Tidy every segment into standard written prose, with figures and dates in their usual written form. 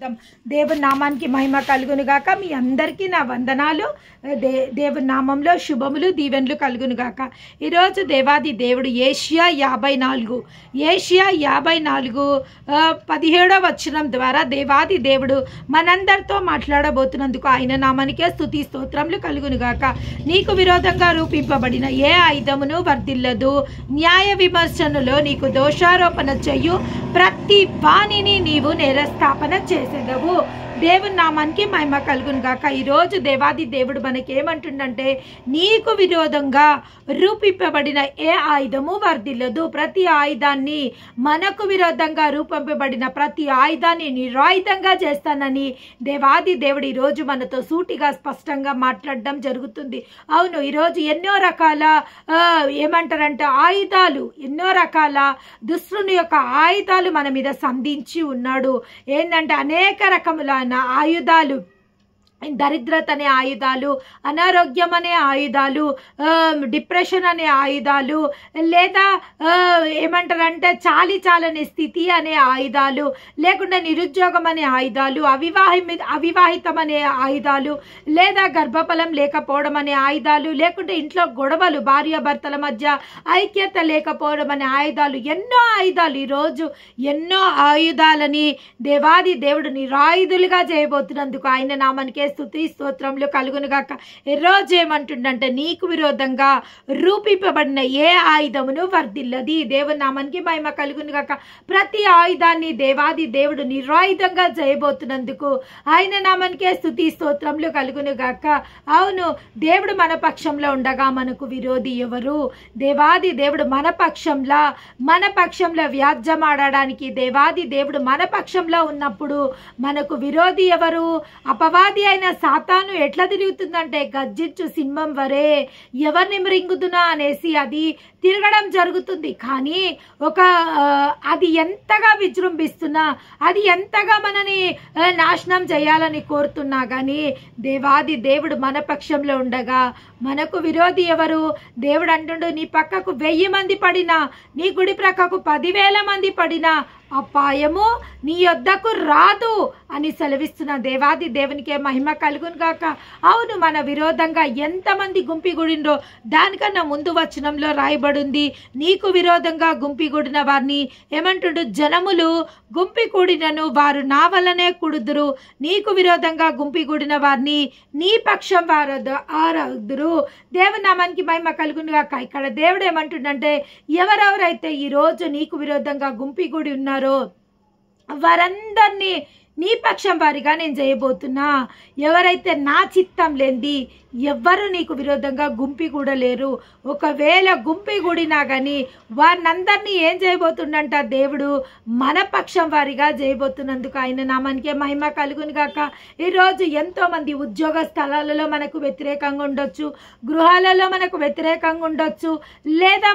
దేవుని నామానికి మహిమ కలుగును గాక. మీ అందరికీ నా వందనాలు. దేవుని నామంలో శుభములు దీవెనలు కలుగును గాక. ఈరోజు దేవాది దేవుడు ఏషియా 54 17వ వచనం ద్వారా దేవాది దేవుడు మనందరితో మాట్లాడబోతున్నందుకు ఆయన నామానికే స్తుతి స్తోత్రములు కలుగును గాక. నీకు విరోధంగా రూపింపబడిన ఏ ఆయుధమును వర్ధిల్లదు. న్యాయ విమర్శనలో నీకు దోషారోపణ చెయ్యు ప్రతి వాణిని నీవు నేరస్థాపన చేసేదవు. దేవుని నామానికి మహిమ కలుగును గాక. ఈరోజు దేవాది దేవుడు మనకేమంటుండంటే, నీకు విరోధంగా రూపింపబడిన ఏ ఆయుధము వర్ధిల్లదు. ప్రతి ఆయుధాన్ని, మనకు విరోధంగా రూపింపబడిన ప్రతి ఆయుధాన్ని నిరాయుధంగా చేస్తానని దేవాది దేవుడు ఈరోజు మనతో సూటిగా స్పష్టంగా మాట్లాడడం జరుగుతుంది. అవును, ఈరోజు ఎన్నో రకాల ఏమంటారంటే ఆయుధాలు, ఎన్నో రకాల దుష్టుని యొక్క ఆయుధాలు మన మీద సంధించి ఉన్నాడు. ఏంటంటే అనేక రకములైన ఆయుధాలు, దరిద్రత అనే ఆయుధాలు, అనారోగ్యం అనే ఆయుధాలు, డిప్రెషన్ అనే ఆయుధాలు, లేదా ఏమంటారంటే చాలని స్థితి అనే ఆయుధాలు, లేకుండా నిరుద్యోగం అనే ఆయుధాలు, అవివాహితం అనే ఆయుధాలు, లేదా గర్భఫలం లేకపోవడం అనే ఆయుధాలు, లేకుంటే ఇంట్లో గొడవలు, భార్యాభర్తల మధ్య ఐక్యత లేకపోవడం అనే ఆయుధాలు, ఎన్నో ఆయుధాలు. ఈరోజు ఎన్నో ఆయుధాలని దేవాది దేవుడు నిరాయుధులుగా చేయబోతున్నందుకు ఆయన నామానికే స్తుతి స్తోత్రములు కలుగును గాక. ఈరోజు ఏమంటుండంటే, నీకు విరోధంగా రూపింపబడిన ఏ ఆయుధమును వర్ధిల్లది. దేవుని నామానికి మహిమ కలుగును గాక. ప్రతి ఆయుధాన్ని దేవాది దేవుడు నిరాయుధంగా చేయబోతున్నందుకు ఆయన నామానికే స్తుతి స్తోత్రములు కలుగును గాక. అవును, దేవుడు మన పక్షంలో ఉండగా మనకు విరోధి ఎవరు? దేవాది దేవుడు మన పక్షంలో వ్యాజ్యం ఆడడానికి దేవాది దేవుడు మన పక్షంలో ఉన్నప్పుడు మనకు విరోధి ఎవరు? అపవాది అయిన సాతాను ఎట్లా తిరుగుతుందంటే, గర్జించు సింహం వరే ఎవరిని మృంగుదునా అనేసి అది తిరగడం జరుగుతుంది. కానీ అది ఎంతగా విజృంభిస్తున్నా, అది ఎంతగా మనని నాశనం చేయాలని కోరుతున్నా కానీ దేవాది దేవుడు మన పక్షంలో ఉండగా మనకు విరోధి ఎవరు? దేవుడు అంటుండు, నీ పక్కకు 1000 మంది పడినా, నీ గుడి ప్రక్కకు 10,000 మంది పడినా అపాయము నీ యొద్దకు రాదు అని సెలవిస్తున్న దేవాది దేవునికే మహిమ కలుగును గాక. అవును, మన విరోధంగా ఎంతమంది గుంపిగూడినరో దానికన్నా ముందు వచనంలో రాయబడింది, నీకు విరోధంగా గుంపిగూడిన వారిని ఏమంటుండు, జనములు గుంపిగూడినను వారు నా వల్లనే కూడుదురు. నీకు విరోధంగా గుంపిగూడిన వారిని నీ పక్షం వారు ఆరాధురు. దేవుని నామానికి మహిమ కలుగును గాక. ఇక్కడ దేవుడు ఏమంటుండంటే, ఎవరెవరైతే ఈరోజు నీకు విరోధంగా గుంపిగూడి ఉన్నారో వారందరినీ నీ పక్షం వారిగా నేను చేయబోతున్నా. ఎవరైతే నా చిత్తం లేనిది ఎవ్వరు నీకు విరోధంగా గుంపిగూడలేరు. ఒకవేళ గుంపిగూడినా కానీ వారినందరినీ ఏం చేయబోతుండంట, దేవుడు మన పక్షం వారిగా చేయబోతున్నందుకు ఆయన నామానికే మహిమ కలుగును గాక. ఈరోజు ఎంతో మంది ఉద్యోగ స్థలాలలో మనకు వ్యతిరేకంగా ఉండొచ్చు, గృహాలలో మనకు వ్యతిరేకంగా ఉండొచ్చు, లేదా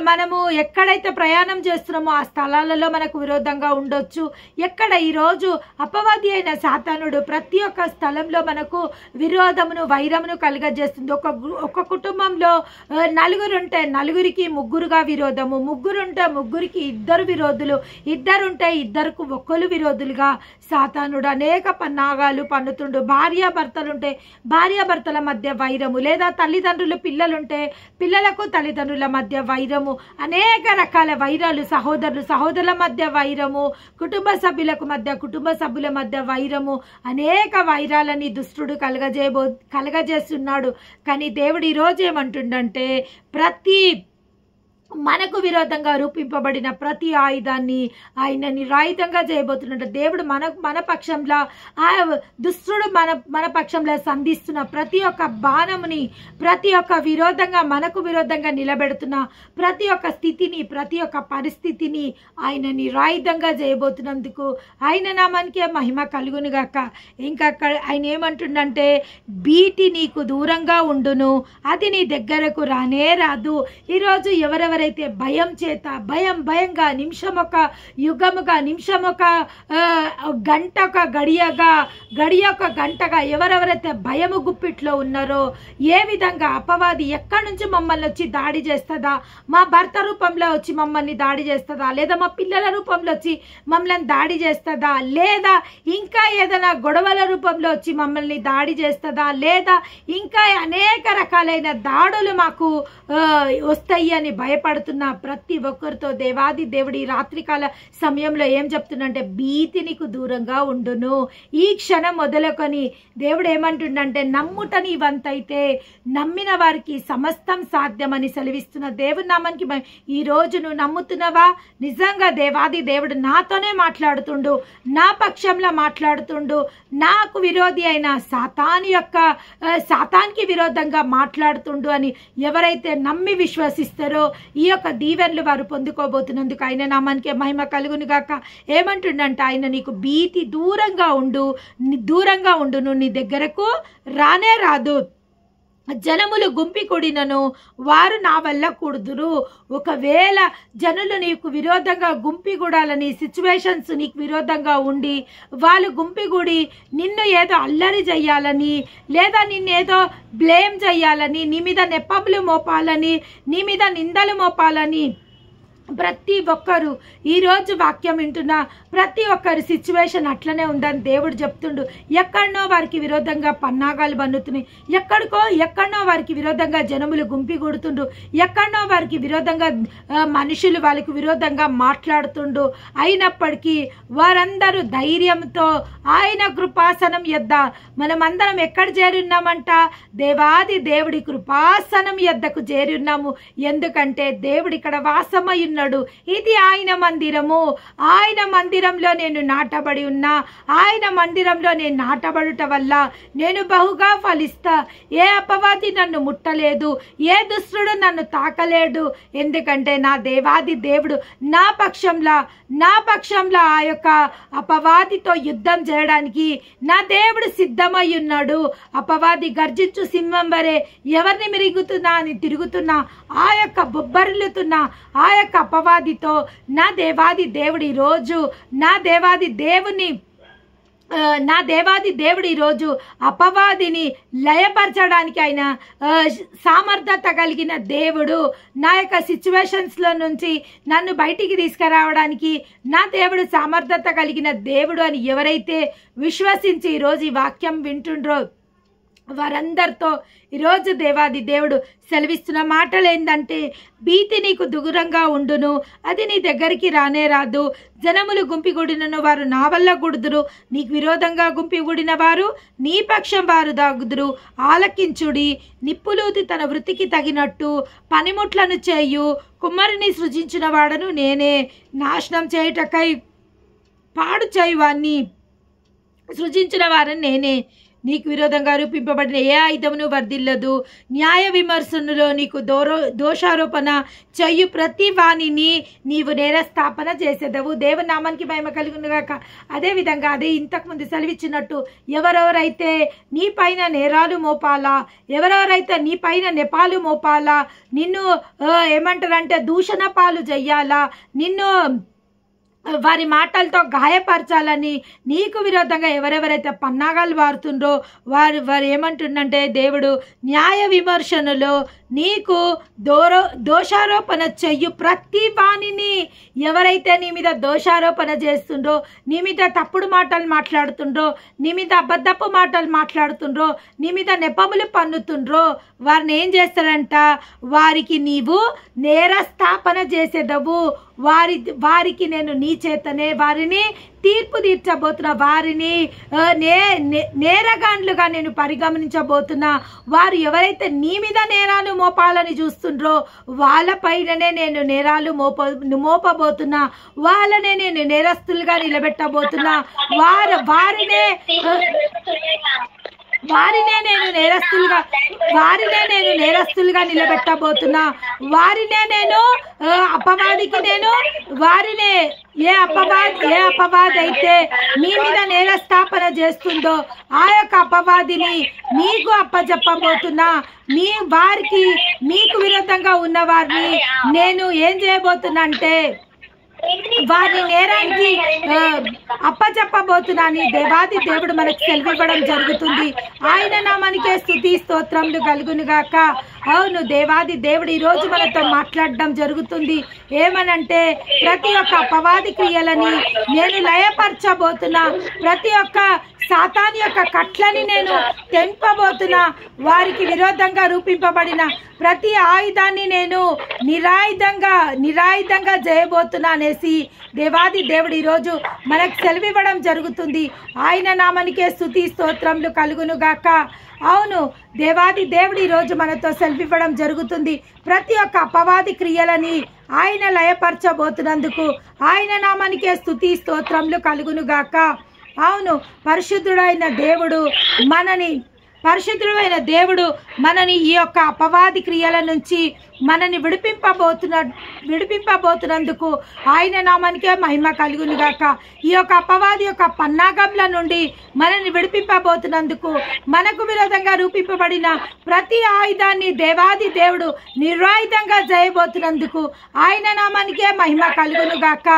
మనము ఎక్కడైతే ప్రయాణం చేస్తున్నామో ఆ స్థలాలలో మనకు విరోధంగా ఉండొచ్చు. ఎక్కడ ఈరోజు అపవాది అయిన సాతానుడు ప్రతి ఒక్క స్థలంలో మనకు విరోధమును, వైరమును కలుగజేస్తుంది. ఒక కుటుంబంలో 4 ఉంటే 4కి ముగ్గురుగా విరోధము, 3 ఉంటే 3కి 2 విరోధులు, 2 ఉంటే 2కు 1 విరోధులుగా సాతానుడు అనేక పన్నాగాలు పన్నుతుండు. భార్యాభర్తలుంటే భార్యాభర్తల మధ్య వైరము, లేదా తల్లిదండ్రులు పిల్లలుంటే పిల్లలకు తల్లిదండ్రుల మధ్య వైరము, అనేక రకాల వైరాలు, సహోదరుల మధ్య వైరము, కుటుంబ సభ్యుల మధ్య వైరము, అనేక వైరాలని దుష్టుడు కలగజేస్తున్నాడు. కానీ దేవుడు ఈరోజు ఏమంటుండంటే, మనకు విరోధంగా రూపింపబడిన ప్రతి ఆయుధాన్ని ఆయన నిరాయుధంగా చేయబోతున్నట్టు దేవుడు మన పక్షంలో, ఆ దుష్టుడు మన పక్షంలో సంధిస్తున్న ప్రతి ఒక్క బాణముని, ప్రతి ఒక్క మనకు విరోధంగా నిలబెడుతున్న ప్రతి ఒక్క స్థితిని, ప్రతి ఒక్క పరిస్థితిని ఆయన నిరాయుధంగా చేయబోతున్నందుకు ఆయన నామానికే మహిమ కలుగును గాక. ఇంకా ఆయన ఏమంటుండంటే, బీటి నీకు దూరంగా ఉండును, అది నీ దగ్గరకు రానే రాదు. ఈరోజు ఎవరెవరు ఎవరెవరైతే భయం చేత భయంగా నిమిషం ఒక యుగముగా నిమిషం ఒక గంట ఒక గడియ ఒక గంటగా ఎవరెవరైతే భయము గుప్పిట్లో ఉన్నారో, ఏ విధంగా అపవాది ఎక్కడి నుంచి మమ్మల్ని వచ్చి దాడి చేస్తుందా, మా భర్త రూపంలో వచ్చి మమ్మల్ని దాడి చేస్తుందా, లేదా మా పిల్లల రూపంలో వచ్చి మమ్మల్ని దాడి చేస్తుందా, లేదా ఇంకా ఏదైనా గొడవల రూపంలో వచ్చి మమ్మల్ని దాడి చేస్తుందా, లేదా ఇంకా అనేక రకాలైన దాడులు మాకు వస్తాయి అని భయపడుతున్న ప్రతి ఒక్కరితో దేవాది దేవుడి రాత్రికాల సమయంలో ఏం చెప్తుందంటే, భీతి నీకు దూరంగా ఉండును. ఈ క్షణం మొదలుకొని దేవుడు ఏమంటుండంటే, నమ్ముటని వంతైతే నమ్మిన వారికి సమస్తం సాధ్యమని సెలవిస్తున్న దేవుని నామానికి ఈ రోజు నువ్వు నమ్ముతున్నావా? నిజంగా దేవాది దేవుడు నాతోనే మాట్లాడుతుండు, నా పక్షంలో మాట్లాడుతుండు, నాకు విరోధి అయిన సాతానికి విరోధంగా మాట్లాడుతుండు అని ఎవరైతే నమ్మి విశ్వసిస్తారో ఈ యొక్క దీవెనలు వారు పొందుకోబోతున్నందుకు ఆయన నామానికి మహిమ కలుగును గాక. ఏమంటుండంట ఆయన, నీకు భీతి దూరంగా ఉండు, నువ్వు నీ దగ్గరకు రానే రాదు. జనములు గుంపి కూడినను వారు నా వల్ల కూడుదురు. ఒకవేళ జనులు నీకు విరోధంగా గుంపిగూడాలని సిచ్యువేషన్స్ నీకు విరోధంగా ఉండి వాళ్ళు గుంపిగూడి నిన్ను ఏదో అల్లరి చెయ్యాలని, లేదా నిన్నేదో బ్లేమ్ చెయ్యాలని, నీ మీద నెపములు మోపాలని, నీ మీద నిందలు మోపాలని ప్రతి ఒక్కరు ఈరోజు వాక్యం వింటున్న ప్రతి ఒక్కరి సిచ్యువేషన్ అట్లనే ఉందని దేవుడు చెప్తుండు. ఎక్కడనో వారికి విరోధంగా పన్నాగాలు బన్నుతున్నాయి, ఎక్కడనో వారికి విరోధంగా జనములు గుంపిగూడుతుండు, ఎక్కడనో వారికి విరోధంగా మనుషులు వాళ్ళకి విరోధంగా మాట్లాడుతుండు. అయినప్పటికీ వారందరూ ధైర్యంతో ఆయన కృపాసనం యొద్ద, మనమందరం ఎక్కడ చేరున్నామంట? దేవాది దేవుడి కృపాసనం యొద్దకు చేరున్నాము. ఎందుకంటే దేవుడు ఇక్కడ వాసమై ఉన్నాడు. ఇది ఆయన మందిరము. ఆయన మందిరంలో నేను నాటబడి ఉన్నా. ఆయన మందిరంలో నేను నాటబడుట వల్ల నేను బహుగా ఫలిస్తా. ఏ అపవాది నన్ను ముట్టలేదు, ఏ దుష్టుడు నన్ను తాకలేడు. ఎందుకంటే నా దేవాది దేవుడు నా పక్షంలో ఆ యొక్క అపవాదితో యుద్ధం చేయడానికి నా దేవుడు సిద్ధమై ఉన్నాడు. అపవాది గర్జించు సింహం వరే ఎవరిని మిరుగుతున్నా అని తిరుగుతున్నా, ఆ యొక్క బొబ్బరిల్లుతున్నా ఆ యొక్క అపవాదితో నా దేవాది దేవుడు ఈరోజు నా దేవాది దేవుడు ఈరోజు అపవాదిని లయపరచడానికి ఆయన సామర్థ్యత కలిగిన దేవుడు. నా యొక్క సిచ్యువేషన్స్లో నుంచి నన్ను బయటికి తీసుకురావడానికి నా దేవుడు సామర్థ్యత కలిగిన దేవుడు అని ఎవరైతే విశ్వసించి ఈరోజు ఈ వాక్యం వింటుండ్రో వారందరితో ఈరోజు దేవాది దేవుడు సెలవిస్తున్న మాటలు ఏంటంటే, భీతి నీకు దూరంగా ఉండును, అది నీ దగ్గరికి రానే రాదు. జనములు గుంపిగూడినను వారు నా వల్ల గుడుదురు, నీకు విరోధంగా గుంపిగూడిన వారు నీ పక్షం వారు దాగుదురు. ఆలకించుడి, నిప్పులూతి తన వృత్తికి తగినట్టు పనిముట్లను చేయు, కుమ్మరిని సృజించిన వాడను నేనే, నాశనం చేయుటకై పాడు చేయువాన్ని సృజించిన వారని నేనే. నీకు విరోధంగా రూపింపబడిన ఏ ఆయుధమును వర్ధిల్లదు. న్యాయ విమర్శనలో నీకు దోషారోపణ చెయ్యు ప్రతి వాణిని నీవు నేరస్థాపన చేసేదవు. దేవునామానికి మహిమ కలుగునుగాక. అదేవిధంగా అదే ఇంతకుముందు సెలవిచ్చినట్టు ఎవరెవరైతే నీ పైన నేరాలు మోపాలా, ఎవరెవరైతే నీ పైన నెపాలు మోపాలా, నిన్ను ఏమంటారంటే దూషణ పాలు చెయ్యాలా, నిన్ను వారి మాటలతో గాయపరచాలని నీకు విరోధంగా ఎవరెవరైతే పన్నాగాలు వారుతుండ్రో వారు ఏమంటుండంటే, దేవుడు న్యాయ విమర్శనలో నీకు దోషారోపణ చెయ్యు ప్రతి వాణిని, ఎవరైతే నీ మీద దోషారోపణ చేస్తుండ్రో, నీ మీద తప్పుడు మాటలు మాట్లాడుతుండ్రో, నీ మీద అబద్ధపు మాటలు మాట్లాడుతుండ్రో, నీ మీద నెపములు పన్నుతుండ్రో, వారిని ఏం చేస్తారంట? వారికి నీవు నేరస్థాపన చేసేదవు. వారికి నేను నీ చేతనే వారిని తీర్పు తీర్చబోతున్నా, వారిని నేరగాండ్లుగా నేను పరిగమనించబోతున్నా. వారు ఎవరైతే నీ మీద నేరాలు మోపాలని చూస్తుండ్రో వాళ్ళపైననే నేను నేరాలు మోపబోతున్నా, వాళ్ళనే నేను నేరస్తులుగా నిలబెట్టబోతున్నా. వారినే వారినే నేను నేరస్తులుగా నిలబెట్టబోతున్నా. వారినే నేను అపవాదికి నేను వారినే ఏ అపవాది అయితే మీ మీద నేరస్థాపన చేస్తుందో ఆ యొక్క అపవాదిని మీకు అప్పచెప్పబోతున్నా. మీకు విరుద్ధంగా ఉన్న వారిని నేను ఏం చేయబోతున్నా అంటే వారి నేరానికి అప్పచెప్పబోతున్నాని దేవాది దేవుడు మనకు సెలవివ్వడం జరుగుతుంది. ఆయన నామానికే స్తుతి స్తోత్రములు కలుగును గాక. అవును, దేవాది దేవుడు ఈ రోజు మనతో మాట్లాడడం జరుగుతుంది. ఏమనంటే ప్రతి ఒక్క అపవాది క్రియలని నేను లయపరచబోతున్నా. ప్రతి ఒక్క సాతాను యొక్క కట్లని నేను తెంపబోతున్నా. వారికి విరోధంగా రూపింపబడిన ప్రతి ఆయుధాన్ని నేను నిరాయుధంగా చేయబోతున్నా అనేసి దేవాది దేవుడు ఈరోజు మనకు సెలవివ్వడం జరుగుతుంది. ఆయన నామానికే స్తుతి స్తోత్రములు కలుగును గాక. అవును, దేవాది దేవుడు ఈరోజు మనతో సెలవివ్వడం జరుగుతుంది. ప్రతి ఒక్క అపవాది క్రియలని ఆయన లయపరచబోతున్నందుకు ఆయన నామానికే స్తుతి స్తోత్రములు కలుగును గాక. అవును, పరిశుద్ధుడైన దేవుడు మనని ఈ యొక్క అపవాది క్రియల నుంచి మనని విడిపింపబోతున్నందుకు ఆయన నామానికే మహిమ కలుగును గాక. ఈ యొక్క అపవాది యొక్క పన్నాగంల నుండి మనని విడిపింపబోతున్నందుకు మనకు విరోధంగా రూపింపబడిన ప్రతి ఆయుధాన్ని దేవాది దేవుడు నిరాయుధంగా చేయబోతున్నందుకు ఆయన నామానికే మహిమ కలుగును గాక.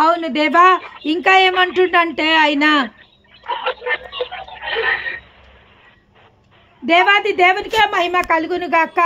అవును దేవా, ఇంకా ఏమంటుండంటే ఆయన దేవాది దేవునికే మహిమ కలుగును గాక.